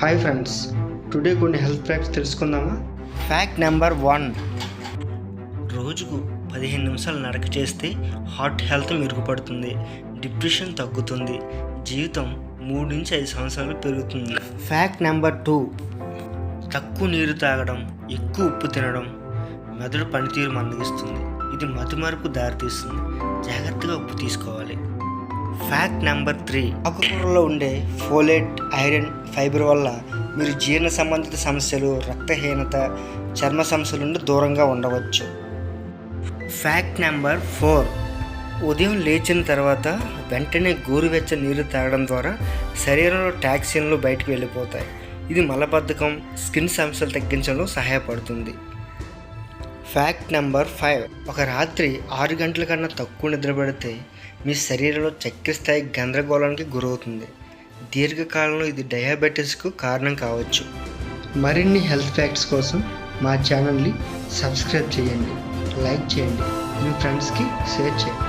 Hi friends, today కొన్ని health facts తెలుసుకుందామా. Fact number 1. రోజుకు 15 నిమిషాలు నడక చేస్తే హార్ట్ హెల్త్ మెరుగుపడుతుంది, డిప్రెషన్ తగ్గుతుంది, జీవితం 3 నుంచి 5 సంవత్సరాలు పెరుగుతుంది. Fact number 2. తక్కువ నీరు తాగడం, ఎక్కువ ఉప్పు తినడం మెదడు పనితీరు మందగిస్తుంది. ఇది మతిమరుపు దారితీస్తుంది. జాగ్రత్తగా ఉప్పు తీసుకోవాలి. Fact number 3. ఆకుకూరలో ఉండే ఫోలేట్, ఐరన్, ఫైబర్ వల్ల మీరు జీర్ణ సంబంధిత సమస్యలు, రక్తహీనత, చర్మ సమస్యల నుండి దూరంగా ఉండవచ్చు. Fact number 4. ఉదయం లేచిన తర్వాత వెంటనే గోరువెచ్చని నీరు తాగడం ద్వారా శరీరంలో టాక్సిన్లు బయటకు వెళ్ళిపోతాయి. ఇది మలబద్ధకం, స్కిన్ సమస్యలు తగ్గించడంలో సహాయపడుతుంది. Fact number 5. ఒక రాత్రి 6 గంటల కన్నా తక్కువ నిద్రపడితే మీ శరీరంలో చక్కెర స్థాయి గందరగోళానికి గురవుతుంది. దీర్ఘకాలంలో ఇది డయాబెటీస్కు కారణం కావచ్చు. మరిన్ని హెల్త్ ఫ్యాక్ట్స్ కోసం మా ఛానల్ని సబ్స్క్రైబ్ చేయండి, లైక్ చేయండి, మీ ఫ్రెండ్స్కి షేర్ చేయండి.